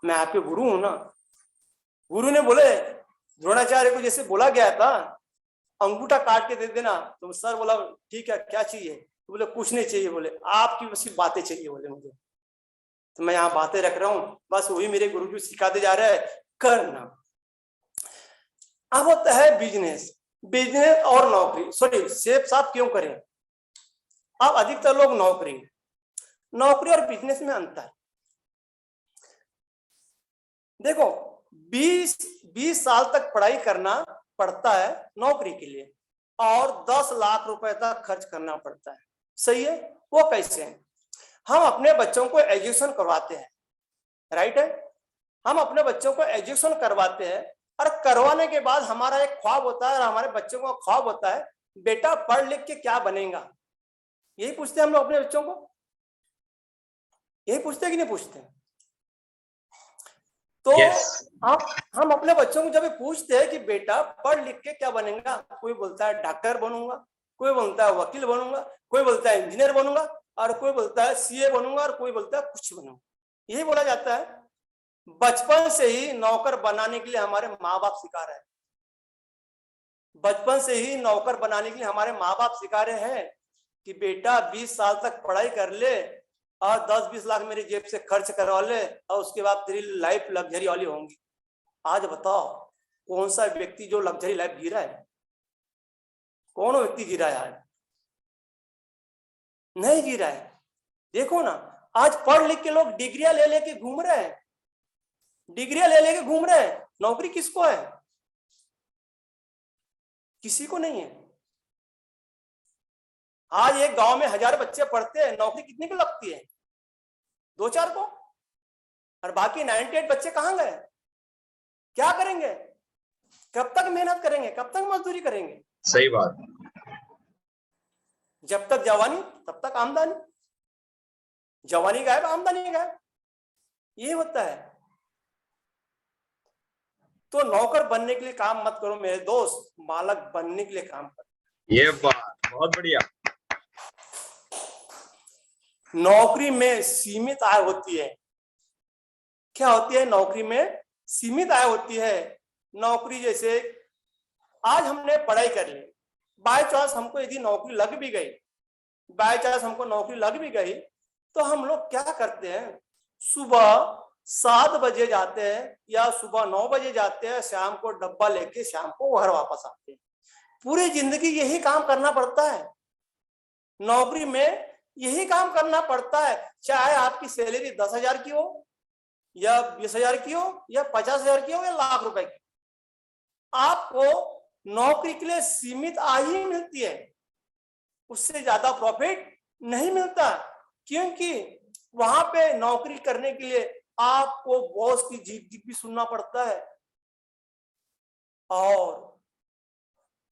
मैं आपके गुरु हूं ना। गुरु ने बोले द्रोणाचार्य को जैसे बोला गया था अंगूठा काट के दे देना, तो सर बोला ठीक है क्या चाहिए, तो बोले कुछ नहीं चाहिए, बोले आपकी बस सिर्फ बातें चाहिए बोले मुझे, तो मैं यहाँ बातें रख रहा हूँ, बस वही मेरे गुरु जी सिखाते जा रहे हैं करना। अब होता है बिजनेस, बिजनेस और नौकरी, सॉरी सेफ साफ क्यों करें। अब अधिकतर लोग नौकरी और बिजनेस में अंतर देखो, 20 साल तक पढ़ाई करना पड़ता है नौकरी के लिए और 10 लाख रुपए तक खर्च करना पड़ता है, सही है। वो कैसे है, हम अपने बच्चों को एजुकेशन करवाते हैं, राइट है, हम अपने बच्चों को एजुकेशन करवाते हैं और करवाने के बाद हमारा एक ख्वाब होता है और हमारे बच्चों का ख्वाब होता है बेटा पढ़ लिख के क्या बनेगा, यही पूछते हैं हम लोग अपने बच्चों को, यही पूछते हैं कि नहीं पूछते। तो हम अपने बच्चों को जब पूछते हैं कि बेटा पढ़ लिख के क्या बनेगा, कोई बोलता है डॉक्टर बनूंगा, कोई बोलता है वकील बनूंगा, कोई बोलता है इंजीनियर बनूंगा, और कोई बोलता है सीए बनूंगा, और कोई बोलता है कुछ बनूंगा, यही बोला जाता है। बचपन से ही नौकर बनाने के लिए हमारे माँ बाप सिखा रहे हैं, बचपन से ही नौकर बनाने के लिए हमारे माँ बाप सिखा रहे हैं कि बेटा 20 साल तक पढ़ाई कर ले और 10-20 लाख मेरी जेब से खर्च करवा ले और उसके बाद तेरी लाइफ लग्जरी वाली होंगी। आज बताओ कौन सा व्यक्ति जो लग्जरी लाइफ जी रहा है, कौन व्यक्ति जी रहा है, आज नहीं जी रहा है। देखो ना आज पढ़ लिख के लोग डिग्रियां ले लेके घूम रहे हैं, डिग्रियां ले लेके घूम रहे हैं, नौकरी किसको है, किसी को नहीं है। आज एक गांव में 1000 बच्चे पढ़ते हैं, नौकरी कितने को लगती है, 2-4 को, और बाकी 98 बच्चे कहां गए, क्या करेंगे, कब तक मेहनत करेंगे, कब तक मजदूरी करेंगे। सही बात, जब तक जवानी तब तक आमदनी, जवानी गायब आमदनी गायब, ये होता है। तो नौकर बनने के लिए काम मत करो मेरे दोस्त, मालक बनने के लिए काम करो। ये बात बहुत बढ़िया। नौकरी में सीमित आय होती है, क्या होती है, नौकरी में सीमित आय होती है। नौकरी जैसे आज हमने पढ़ाई कर ली, बाय चांस हमको यदि नौकरी लग भी गई, बाय चांस हमको नौकरी लग भी गई, तो हम लोग क्या करते हैं, सुबह 7 बजे जाते हैं या सुबह 9 बजे जाते हैं, शाम को डब्बा लेके शाम को घर वापस आते हैं। पूरी जिंदगी यही काम करना पड़ता है, नौकरी में यही काम करना पड़ता है, चाहे आपकी सैलरी 10,000 की हो या 20,000 की हो या 50,000 की हो या लाख रुपए की, आपको नौकरी के लिए सीमित आय ही मिलती है, उससे ज्यादा प्रॉफिट नहीं मिलता। क्योंकि वहां पे नौकरी करने के लिए आपको बॉस की जीत भी सुनना पड़ता है और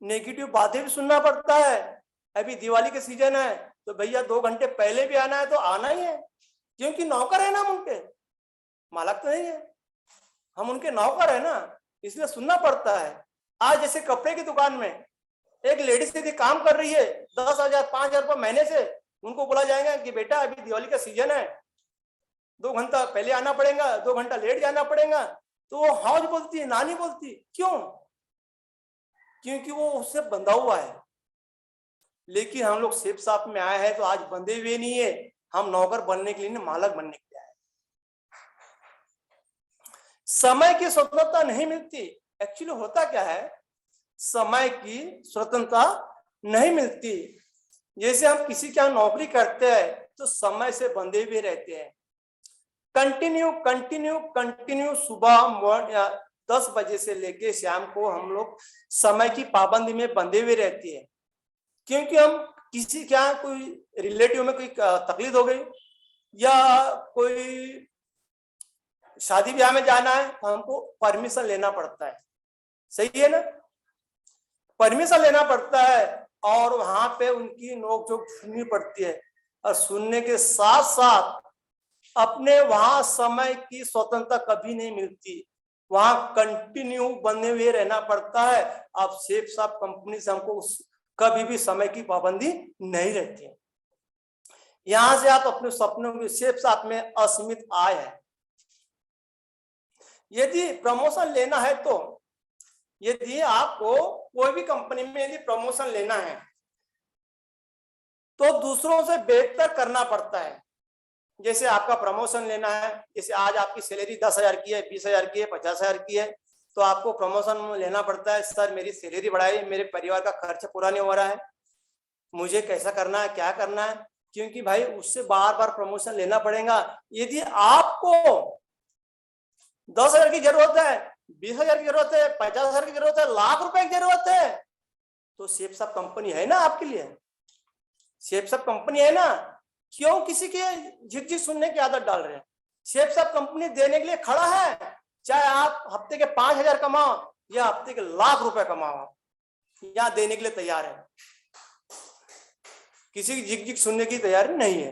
नेगेटिव बातें भी सुनना पड़ता है। अभी दिवाली के सीजन है तो भैया 2 घंटे पहले भी आना है तो आना ही है, क्योंकि नौकर है ना हम उनके, मालक तो नहीं है, हम उनके नौकर है ना, इसलिए सुनना पड़ता है। आज जैसे कपड़े की दुकान में एक लेडीज यदि काम कर रही है 10,000 5,000 रुपये महीने से, उनको बोला जाएगा कि बेटा अभी दिवाली का सीजन है, 2 घंटा पहले आना पड़ेगा, 2 घंटा लेट जाना पड़ेगा, तो वो हाँ बोलती है, ना नहीं बोलती, क्यों, क्योंकि वो उससे बंधा हुआ है। लेकिन हम लोग सेफ साफ में आए हैं तो आज बंधे हुए नहीं है, हम नौकर बनने के लिए नहीं, मालक बनने के लिए आए। समय की स्वतंत्रता नहीं मिलती, एक्चुअली होता क्या है, समय की स्वतंत्रता नहीं मिलती। जैसे हम किसी के यहाँ नौकरी करते हैं तो समय से बंधे हुए रहते हैं, कंटिन्यू सुबह 10 बजे से लेके शाम को हम लोग समय की पाबंदी में बंधे हुए रहते हैं। क्योंकि हम किसी के यहाँ कोई रिलेटिव में कोई तकलीफ हो गई या कोई शादी ब्याह में जाना है तो हमको परमिशन लेना पड़ता है, सही है ना, परमिशन लेना पड़ता है। और वहां पे उनकी नोकझोंक सुननी पड़ती है, और सुनने के साथ साथ अपने वहां समय की स्वतंत्रता कभी नहीं मिलती, वहां कंटिन्यू बने हुए रहना पड़ता है। अब शेख साहब कंपनी से हमको कभी भी समय की पाबंदी नहीं रहती है। यहां से आप अपने सपनों के शेख साहब में असीमित आय है। यदि प्रमोशन लेना है तो यदि आपको कोई भी कंपनी में यदि प्रमोशन लेना है तो दूसरों से बेहतर करना पड़ता है। जैसे आपका प्रमोशन लेना है, जैसे आज आपकी सैलरी 10,000 की है, 20,000 की है, 50,000 की है, तो आपको प्रमोशन लेना पड़ता है। सर मेरी सैलरी बढ़ाई, मेरे परिवार का खर्च पूरा नहीं हो रहा है, मुझे कैसा करना है, क्या करना है, क्योंकि भाई उससे बार बार प्रमोशन लेना पड़ेगा। यदि आपको 10,000 की जरूरत है, 20,000 की जरूरत है, 50,000 की जरूरत है, लाख रुपए की जरूरत है, तो शेख साहब कंपनी है ना आपके लिए, शेख साहब कंपनी है ना। क्यों किसी के झिकझिक सुनने की आदत डाल रहे हैं? शेख साहब कंपनी देने के लिए खड़ा है, चाहे आप हफ्ते के 5,000 कमाओ या हफ्ते के लाख रुपए कमाओ, यहाँ देने के लिए तैयार है, किसी की झिकझिक सुनने की तैयारी नहीं है।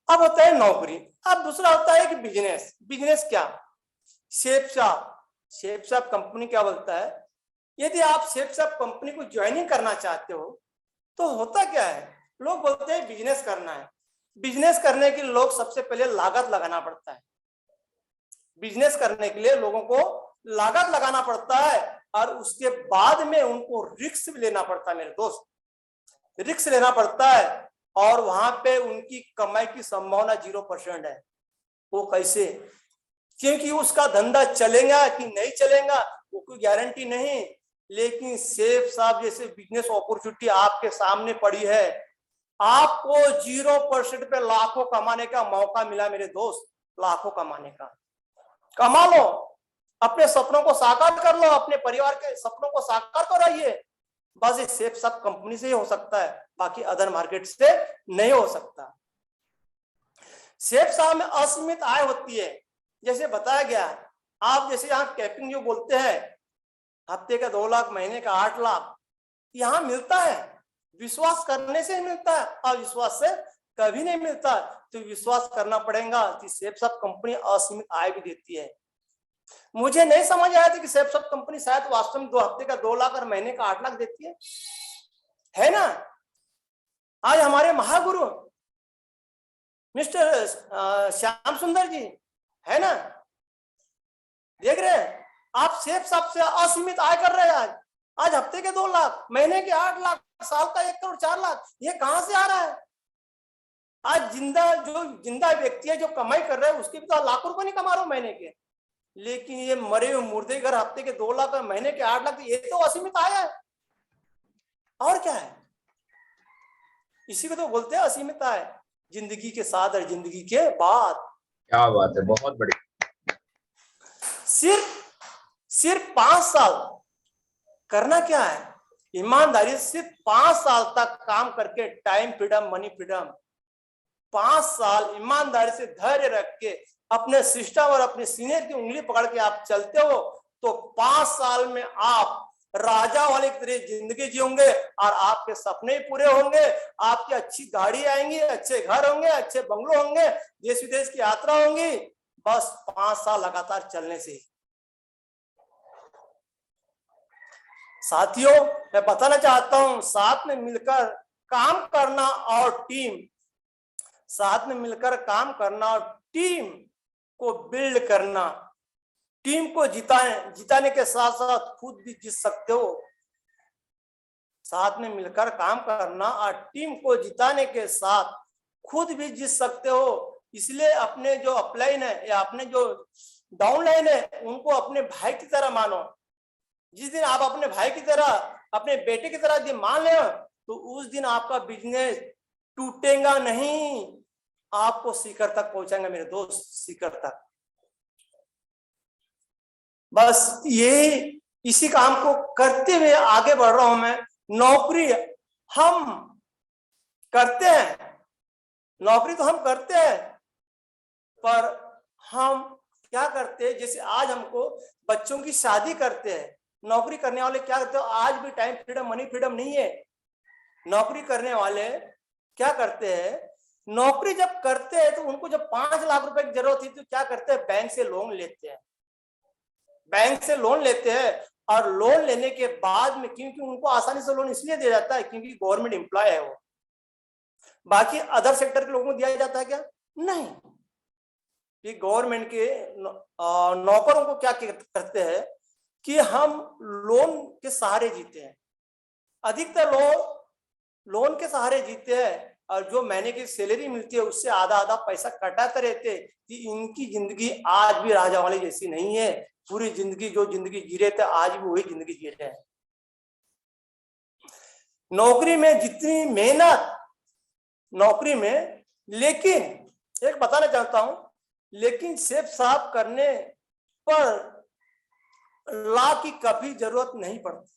अब होता है नौकरी, अब दूसरा होता है कि बिजनेस। बिजनेस क्या? शेख साहब कंपनी क्या बोलता है, यदि आप शेख साहब कंपनी को ज्वाइनिंग करना चाहते हो तो होता क्या है, लोग बोलते हैं बिजनेस करना है। बिजनेस करने के लिए लोग सबसे पहले लागत लगाना पड़ता है, बिजनेस करने के लिए लोगों को लागत लगाना पड़ता है, और उसके बाद में उनको रिस्क भी लेना पड़ता है मेरे दोस्त, रिस्क लेना पड़ता है, और वहां पे उनकी कमाई की संभावना 0% है। वो कैसे? क्योंकि उसका धंधा चलेगा कि नहीं चलेगा वो कोई गारंटी नहीं। लेकिन शेख साहब जैसे बिजनेस अपॉर्चुनिटी आपके सामने पड़ी है, आपको 0% पे लाखों कमाने का मौका मिला मेरे दोस्त, लाखों कमाने का। कमा लो, अपने सपनों को साकार कर लो, अपने परिवार के सपनों को साकार कराइए। बस ये शेख साहब कंपनी से ही हो सकता है, बाकी अदर मार्केट से नहीं हो सकता। शेख साहब में असीमित आय होती है, जैसे बताया गया। आप जैसे यहाँ कैपिंग जो बोलते हैं, हफ्ते का 2 लाख, महीने का 8 लाख यहाँ मिलता है, विश्वास करने से मिलता है, अविश्वास से कभी नहीं मिलता। तो विश्वास करना पड़ेगा कि शेख साहब कंपनी असीमित आय भी देती है। मुझे नहीं समझ आया था कि शेख साहब कंपनी शायद वास्तव में 2 हफ्ते का 2 लाख और महीने का 8 लाख देती है ना। आज हमारे महागुरु मिस्टर श्याम सुंदर जी है ना, देख रहे हैं आप, शेख साहब से असीमित आय कर रहे हैं। आज हफ्ते के 2 लाख, महीने के 8 लाख, साल का 1 करोड़ 4 लाख, ये कहां से आ रहा है? आज जिंदा व्यक्ति है जो कमाई कर रहा है, उसके भी तो लाखों रुपए नहीं कमा रहा महीने के, लेकिन ये मरे हुए मुर्दे घर हफ्ते के 2 लाख और महीने के 8 लाख, ये तो असीमित आय है। और क्या है? इसी को तो बोलते हैं असीमित आय, जिंदगी के साथ और जिंदगी के बाद। क्या बात है, बहुत बढ़िया। सिर्फ 5 साल करना क्या है, ईमानदारी, सिर्फ 5 साल तक काम करके, टाइम फ्रीडम, मनी फ्रीडम, 5 साल ईमानदारी से धैर्य रख के अपने सिस्टम और अपने सीनियर की उंगली पकड़ के आप चलते हो तो 5 साल में आप राजा वाले की तरह जिंदगी जियोगे और आपके सपने पूरे होंगे। आपकी अच्छी गाड़ी आएंगी, अच्छे घर होंगे, अच्छे बंगलो होंगे, देश विदेश की यात्रा होंगी, बस 5 साल लगातार चलने से। साथियों, मैं बताना चाहता हूं, साथ में मिलकर काम करना और साथ में मिलकर काम करना और टीम को बिल्ड करना, टीम को जिताने के साथ साथ खुद भी जीत सकते हो। साथ में मिलकर काम करना और टीम को जिताने के साथ खुद भी जीत सकते हो। इसलिए अपने जो अपलाइन है या अपने जो डाउनलाइन है उनको अपने भाई की तरह मानो। जिस दिन आप अपने भाई की तरह, अपने बेटे की तरह यदि मान ले तो उस दिन आपका बिजनेस टूटेगा नहीं, आपको शिखर तक पहुंचाएंगे मेरे दोस्त, शिखर तक। बस ये इसी काम को करते हुए आगे बढ़ रहा हूं मैं। नौकरी हम करते हैं, नौकरी तो हम करते हैं, पर हम क्या करते हैं, जैसे आज हमको बच्चों की शादी करते हैं, नौकरी करने वाले क्या करते हो, आज भी टाइम फ्रीडम, मनी फ्रीडम नहीं है। नौकरी करने वाले क्या करते हैं, नौकरी जब करते हैं तो उनको जब 5 लाख रुपए की जरूरत थी तो क्या करते हैं, बैंक से लोन लेते हैं। बैंक से लोन लेते हैं और लोन लेने के बाद में, क्योंकि उनको आसानी से लोन इसलिए दिया जाता है क्योंकि गवर्नमेंट एम्प्लॉय है वो, बाकी अदर सेक्टर के लोगों को दिया जाता है क्या, नहीं। ये गवर्नमेंट के नौकरों को क्या करते हैं कि हम लोन के सहारे जीते हैं, अधिकतर लोग लोन के सहारे जीते हैं और जो महीने की सैलरी मिलती है उससे आधा आधा पैसा कटाते रहते कि इनकी जिंदगी आज भी राजा वाली जैसी नहीं है, पूरी जिंदगी जो जिंदगी जी रहे थे आज भी वही जिंदगी जी रहे हैं। नौकरी में जितनी मेहनत नौकरी में, लेकिन एक बताना चाहता हूं, लेकिन सेब साफ करने पर ला की कभी जरूरत नहीं पड़ती,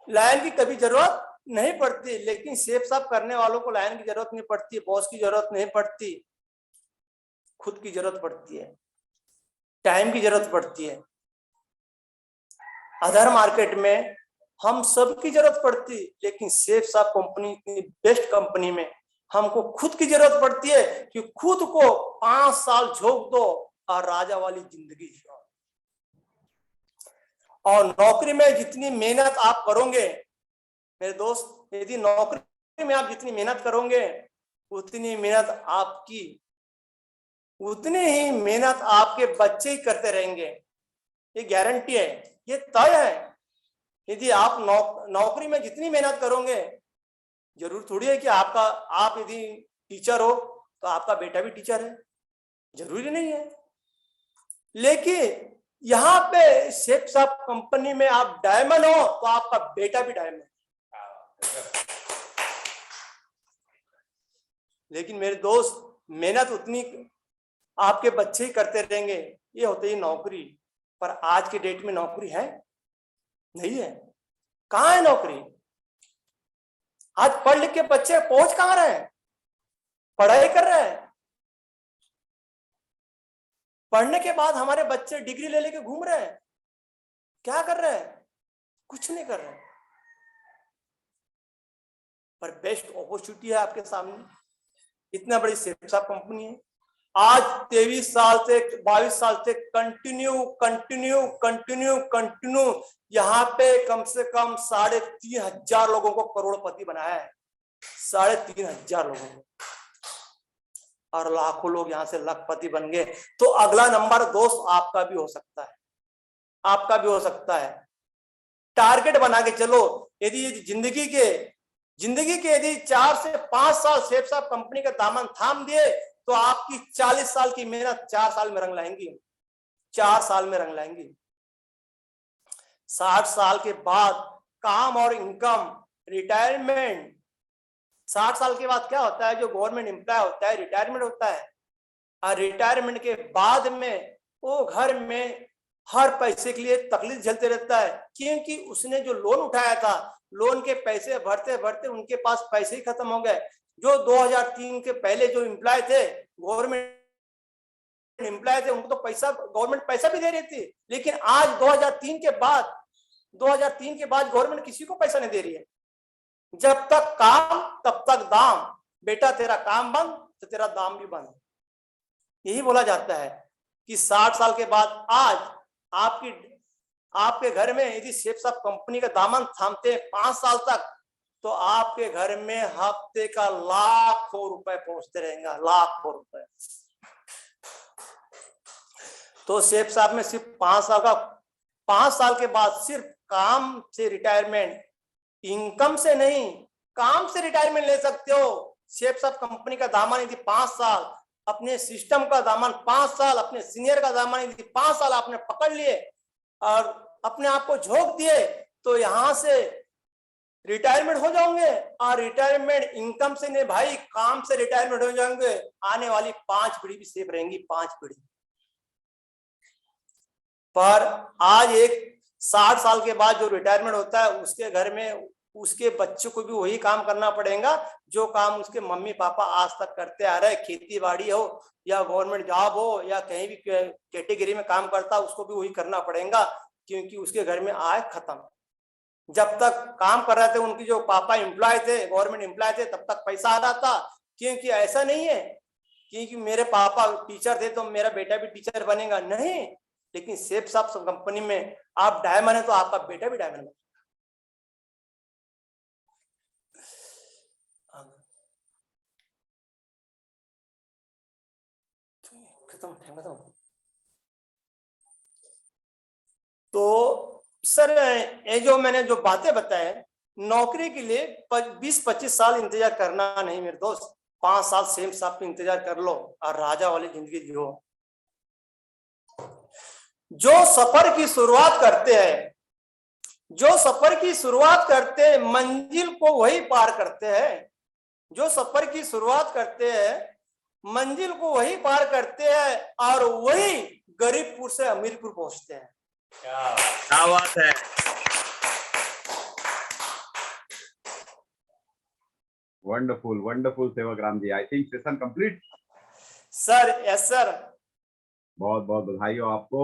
लाइन की कभी जरूरत नहीं पड़ती, लेकिन सेब साफ करने वालों को लाइन की जरूरत नहीं पड़ती, बॉस की जरूरत नहीं पड़ती, खुद की जरूरत पड़ती है, टाइम की जरूरत पड़ती है। अदर मार्केट में हम सबकी जरूरत पड़ती, लेकिन सेब साफ कंपनी इतनी बेस्ट कंपनी में हमको खुद की जरूरत पड़ती है कि खुद को 5 साल झोंक दो और राजा वाली जिंदगी जियो। और नौकरी में जितनी मेहनत आप करोगे मेरे दोस्त, यदि नौकरी में आप जितनी मेहनत करोगे उतनी मेहनत आपकी, उतनी ही मेहनत आपके बच्चे ही करते रहेंगे, ये गारंटी है, ये तय है। यदि आप नौकरी में जितनी मेहनत करोगे, जरूर थोड़ी है कि आप यदि टीचर हो तो आपका बेटा भी टीचर है, जरूरी नहीं है। लेकिन यहाँ पे सेब साफ कंपनी में आप डायमंड हो तो आपका बेटा भी डायमंड है। लेकिन मेरे दोस्त, मेहनत उतनी आपके बच्चे ही करते रहेंगे, ये होते ही नौकरी। पर आज के डेट में नौकरी है नहीं है, कहाँ है नौकरी? आज पढ़ लिख के बच्चे पहुंच कहाँ रहे हैं, पढ़ाई कर रहे हैं, पढ़ने के बाद हमारे बच्चे डिग्री ले लेके घूम रहे हैं, क्या कर रहे हैं? कुछ नहीं कर रहे हैं। पर बेस्ट अपॉर्चुनिटी है आपके सामने, इतना बड़ी सेब साफ कंपनी है। आज 23 साल से 22 साल से कंटिन्यू यहाँ पे कम से कम 3,500 लोगों को करोड़पति बनाया है, 3,500 लोगों को, और लाखों लोग यहाँ से लखपति बन गए। तो अगला नंबर दोस्त आपका भी हो सकता है, आपका भी हो सकता है। टारगेट बना के चलो, यदि जिंदगी के यदि 4 से 5 साल सेब साफ कंपनी का दामन थाम दिए तो आपकी 40 साल की मेहनत 4 साल में रंग लाएंगी, 4 साल में रंग लाएंगी। 60 साल के बाद काम और इनकम, रिटायरमेंट। 60 साल के बाद क्या होता है, जो गवर्नमेंट एम्प्लॉय होता है रिटायरमेंट होता है, और रिटायरमेंट के बाद में वो घर में हर पैसे के लिए तकलीफ झेलते रहता है, क्योंकि उसने जो लोन उठाया था, लोन के पैसे भरते भरते उनके पास पैसे ही खत्म हो गए। जो 2003 के पहले जो एम्प्लॉय थे, गवर्नमेंट एम्प्लॉय थे, उनको तो पैसा गवर्नमेंट पैसा भी दे रही थी, लेकिन आज 2003 के बाद गवर्नमेंट किसी को पैसा नहीं दे रही है। जब तक काम तब तक दाम, बेटा तेरा काम बंद तो तेरा दाम भी बंद। यही बोला जाता है कि 60 साल के बाद आज आपके घर में यदि सेब साफ कंपनी का दामन थामते हैं 5 साल तक, तो आपके घर में हफ्ते का लाखों रुपए पहुंचते रहेंगे, लाखों रुपए। तो सेब साफ में सिर्फ 5 साल के बाद सिर्फ काम से रिटायरमेंट, इनकम से नहीं, काम से रिटायरमेंट ले सकते हो। सेब साफ कंपनी का दामन यदि 5 साल, अपने सिस्टम का दामन 5 साल, अपने सीनियर का दामन यदि 5 साल आपने पकड़ लिए और अपने आप को झोंक दिए, तो यहां से रिटायरमेंट हो जाओगे। और रिटायरमेंट इनकम से नहीं भाई, काम से रिटायरमेंट हो जाएंगे। आने वाली 5 पीढ़ी भी सेफ रहेंगी, 5 पीढ़ी। पर आज एक 60 साल के बाद जो रिटायरमेंट होता है, उसके घर में उसके बच्चों को भी वही काम करना पड़ेगा जो काम उसके मम्मी पापा आज तक करते आ रहे। खेती बाड़ी हो या गवर्नमेंट जॉब हो या कहीं भी कैटेगरी में काम करता, उसको भी वही करना पड़ेगा, क्योंकि उसके घर में आय खत्म। जब तक काम कर रहे थे, उनकी जो पापा एम्प्लॉय थे, गवर्नमेंट एम्प्लॉय थे, तब तक पैसा आ रहा था। क्योंकि ऐसा नहीं है क्योंकि मेरे पापा टीचर थे तो मेरा बेटा भी टीचर बनेगा, नहीं। लेकिन सेठ साहब कंपनी में आप डायमंड है तो आपका बेटा भी डायमंड बनेगा। खत्म। तो सर, ये जो मैंने जो बातें बताए, नौकरी के लिए 20-25 साल इंतजार करना नहीं मेरे दोस्त, 5 साल सेम साहब पे इंतजार कर लो और राजा वाली जिंदगी जियो। जो सफर की शुरुआत करते हैं मंजिल को वही पार करते हैं। जो सफर की शुरुआत करते हैं मंजिल को वही पार करते हैं और वही गरीबपुर से अमीरपुर पहुंचते हैं। क्या बात है। Wonderful Sevagram ji. I think session complete sir. Yes sir. बहुत बहुत बधाई हो आपको।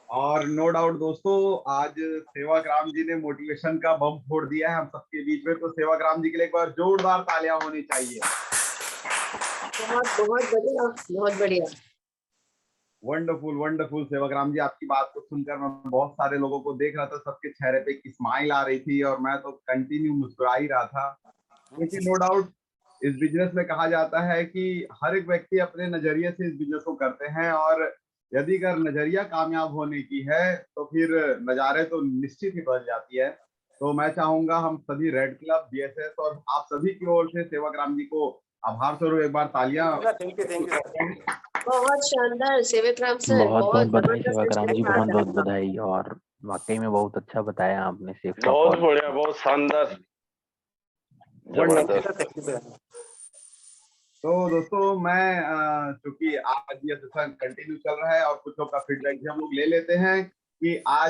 और नो डाउट दोस्तों, आज सेवाग्राम जी ने मोटिवेशन का बम फोड़ दिया है हम सबके बीच में। तो सेवाग्राम जी के लिए एक बार जोरदार तालियां होनी चाहिए। बहुत बढ़िया। वंडरफुल सेवाग्राम जी, आपकी बात को सुनकर मैं बहुत सारे लोगों को देख रहा था, सबके चेहरे पे एक स्माइल आ रही थी और मैं तो कंटिन्यू मुस्कुरा ही रहा था। क्योंकि नो डाउट इस बिजनेस में कहा जाता है कि हर एक व्यक्ति अपने नजरिए से इस बिजनेस को करते हैं, और यदि अगर नजरिया कामयाब होने की है तो फिर नजारे तो निश्चित ही बदल जाती है। तो मैं चाहूंगा हम सभी रेड क्लब, बीएसएस और आप सभी की ओर से सेवाग्राम जी को आभार स्वरूप एक बार तालियां। Thank you. बहुत शानदार सेवाग्राम सर। बहुत बधाई जबरदस्त सेवाग्राम जी, बहुत experience था। बधाई। और वाकई में बहुत अच्छा बताया आपने सेफ बहुत बढ़िया, बहुत शानदार, जबरदस्त। तो दोस्तों मैं चूंकि आज ये सेशन कंटिन्यू चल रहा है और कुछ लोग का फीडबैक भी हम लोग ले लेते हैं कि आज